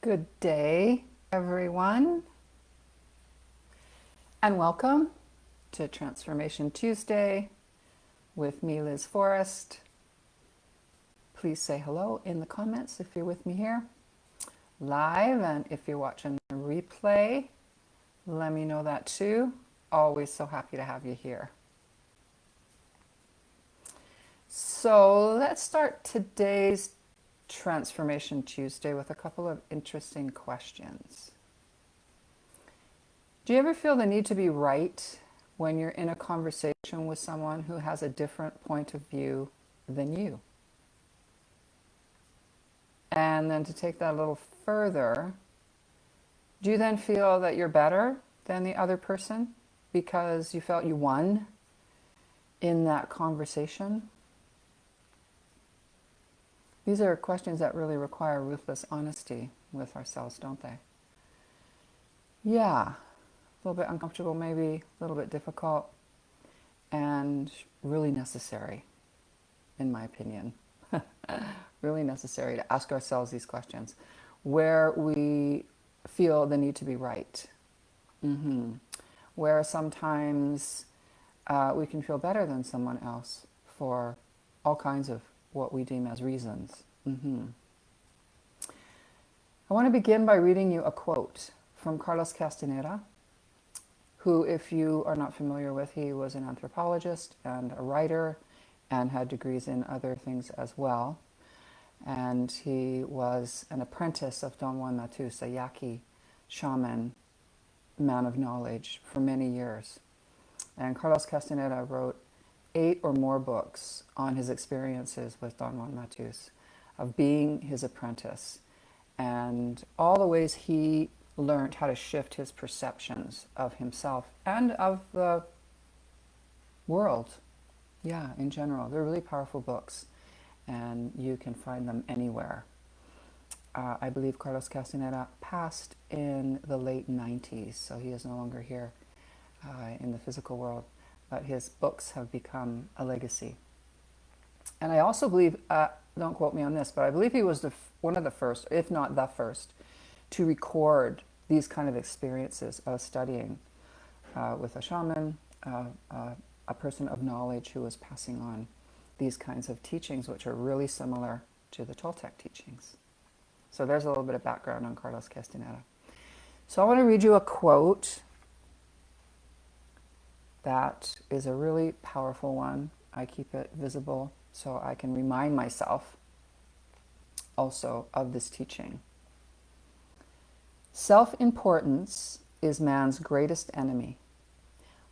Good day, everyone, and welcome to Transformation Tuesday with me, Liz Forrest. Please say hello in the comments if you're with me here live, and if you're watching the replay, let me know that too. Always so happy to have you here. So let's start today's Transformation Tuesday with a couple of interesting questions. Do you ever feel the need to be right when you're in a conversation with someone who has a different point of view than you? And then to take that a little further, do you then feel that you're better than the other person because you felt you won in that conversation? These are questions that really require ruthless honesty with ourselves, don't they? Yeah, a little bit uncomfortable maybe, a little bit difficult, and really necessary, in my opinion. Really necessary to ask ourselves these questions, where we feel the need to be right, where sometimes we can feel better than someone else for all kinds of what we deem as reasons. I want to begin by reading you a quote from Carlos Castaneda, who, if you are not familiar with, he was an anthropologist and a writer and had degrees in other things as well. And he was an apprentice of Don Juan Matus, a Yaqui shaman, man of knowledge, for many years. And Carlos Castaneda wrote 8 or more books on his experiences with Don Juan Matus, of being his apprentice, and all the ways he learned how to shift his perceptions of himself and of the world. Yeah, in general. They're really powerful books, and you can find them anywhere. I believe Carlos Castaneda passed in the late 90s, so he is no longer here in the physical world, but his books have become a legacy. And I also believe, don't quote me on this, but I believe he was one of the first, if not the first, to record these kind of experiences of studying with a shaman, a person of knowledge who was passing on these kinds of teachings, which are really similar to the Toltec teachings. So there's a little bit of background on Carlos Castaneda. So I want to read you a quote that is a really powerful one. I keep it visible so I can remind myself also of this teaching. Self-importance is man's greatest enemy.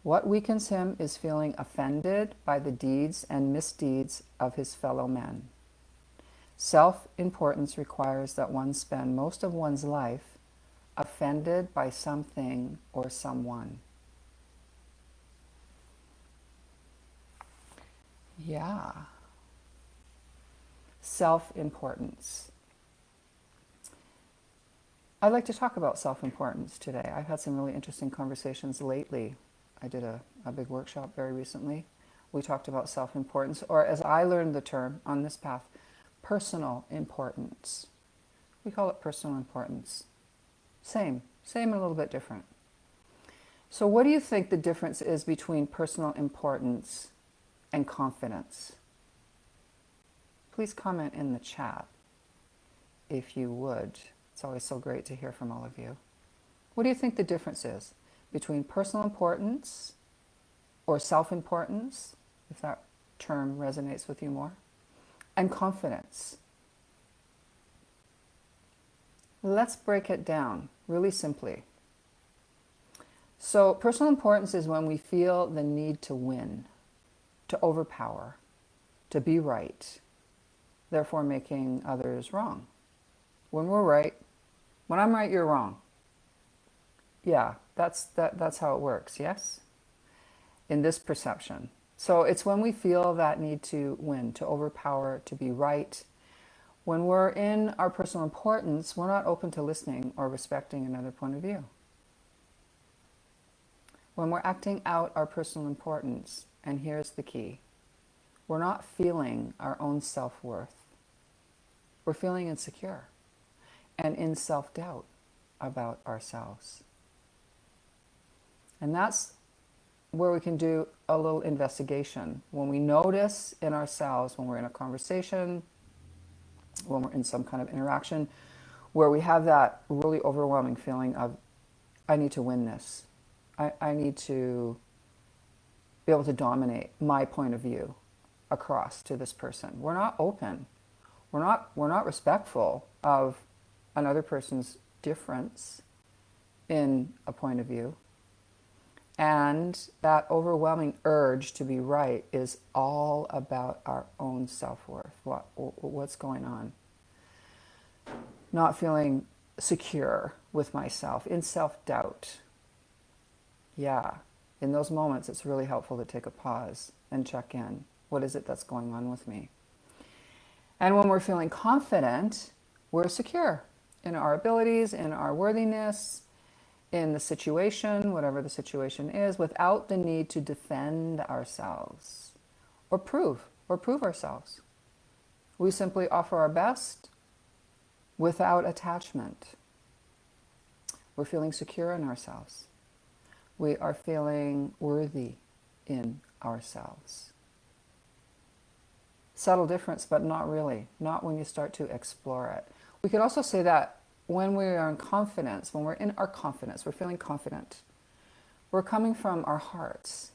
What weakens him is feeling offended by the deeds and misdeeds of his fellow men. Self-importance requires that one spend most of one's life offended by something or someone. Yeah. Self-importance. I'd like to talk about self-importance today. I've had some really interesting conversations lately. I did a big workshop very recently. We talked about self-importance, or as I learned the term on this path, personal importance. We call it personal importance. Same and a little bit different. So what do you think the difference is between personal importance and confidence? Please comment in the chat if you would. It's always so great to hear from all of you. What do you think the difference is between personal importance or self-importance, if that term resonates with you more, and confidence? Let's break it down really simply. So personal importance is when we feel the need to win, to overpower, to be right, therefore making others wrong. When we're right, when I'm right, you're wrong. Yeah, that's how it works, yes? In this perception. So it's when we feel that need to win, to overpower, to be right. When we're in our personal importance, we're not open to listening or respecting another point of view. When we're acting out our personal importance, and here's the key, we're not feeling our own self-worth. We're feeling insecure. and in self-doubt about ourselves. And that's where we can do a little investigation. When we notice in ourselves, when we're in a conversation, when we're in some kind of interaction, where we have that really overwhelming feeling of, I need to win this. I need to be able to dominate my point of view across to this person. We're not open. We're not respectful of another person's difference in a point of view. And that overwhelming urge to be right is all about our own self-worth. What's going on? Not feeling secure with myself, in self-doubt. Yeah, in those moments it's really helpful to take a pause and check in. What is it that's going on with me? And when we're feeling confident, we're secure in our abilities, in our worthiness, in the situation, whatever the situation is, without the need to defend ourselves or prove ourselves. We simply offer our best without attachment. We're feeling secure in ourselves. We are feeling worthy in ourselves. Subtle difference, but not really. Not when you start to explore it. We could also say that when we are in confidence, when we're in our confidence, we're feeling confident. We're coming from our hearts.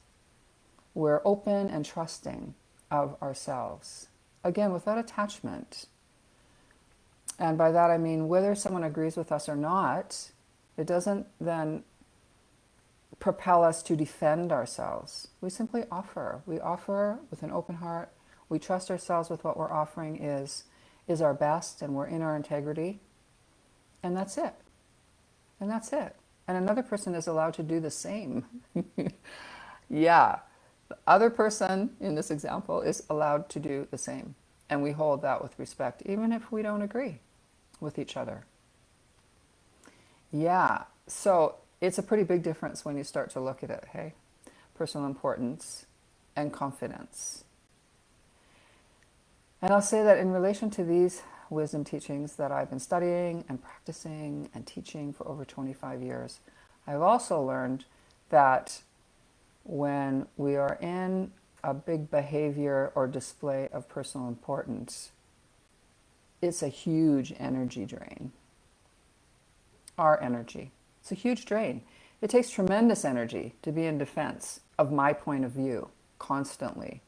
We're open and trusting of ourselves. Again, without attachment. And by that I mean whether someone agrees with us or not, it doesn't then propel us to defend ourselves. We simply offer. We offer with an open heart. We trust ourselves with what we're offering is our best, and we're in our integrity. And that's it. And that's it. And another person is allowed to do the same. Yeah. The other person in this example is allowed to do the same. And we hold that with respect, even if we don't agree with each other. Yeah. So it's a pretty big difference when you start to look at it, hey? Personal importance and confidence. And I'll say that in relation to these wisdom teachings that I've been studying and practicing and teaching for over 25 years, I've also learned that when we are in a big behavior or display of personal importance, it's a huge energy drain. Our energy. It's a huge drain. It takes tremendous energy to be in defense of my point of view constantly.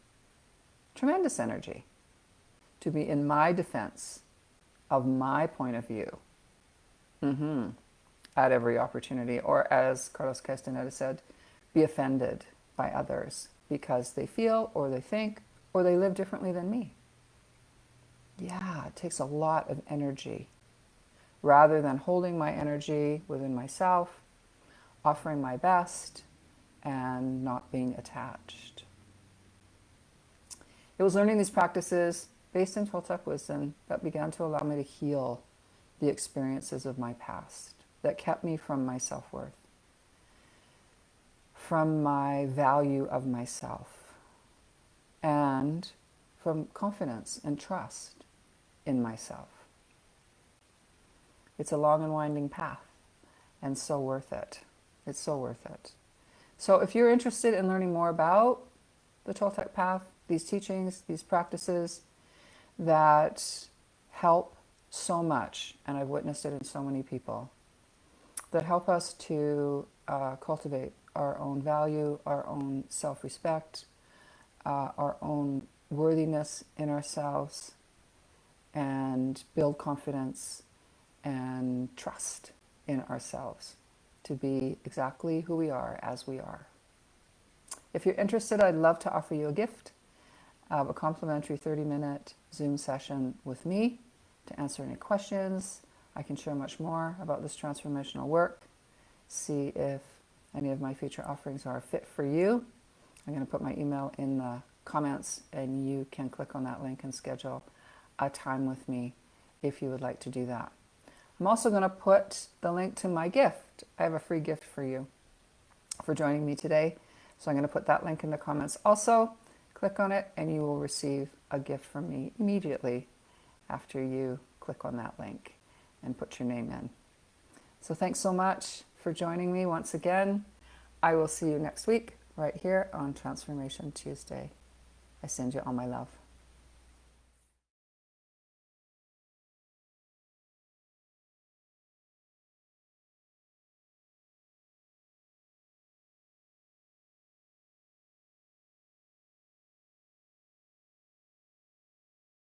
Tremendous energy to be in my defense of my point of view at every opportunity. Or as Carlos Castaneda said, be offended by others because they feel or they think or they live differently than me. Yeah, it takes a lot of energy. Rather than holding my energy within myself, offering my best, and not being attached. It was learning these practices based in Toltec wisdom that began to allow me to heal the experiences of my past that kept me from my self-worth, from my value of myself, and from confidence and trust in myself. It's a long and winding path, and so worth it. It's so worth it. So if you're interested in learning more about the Toltec path, these teachings, these practices that help so much, and I've witnessed it in so many people, that help us to cultivate our own value, our own self-respect, our own worthiness in ourselves, and build confidence and trust in ourselves to be exactly who we are as we are. If you're interested, I'd love to offer you a gift of a complimentary 30-minute Zoom session with me to answer any questions. I can share much more about this transformational work, see if any of my future offerings are a fit for you. I'm going to put my email in the comments, and you can click on that link and schedule a time with me if you would like to do that. I'm also going to put the link to my gift. I have a free gift for you for joining me today. So I'm going to put that link in the comments also. Click on it and you will receive a gift from me immediately after you click on that link. and put your name in. So thanks so much for joining me once again. I will see you next week right here on Transformation Tuesday. I send you all my love.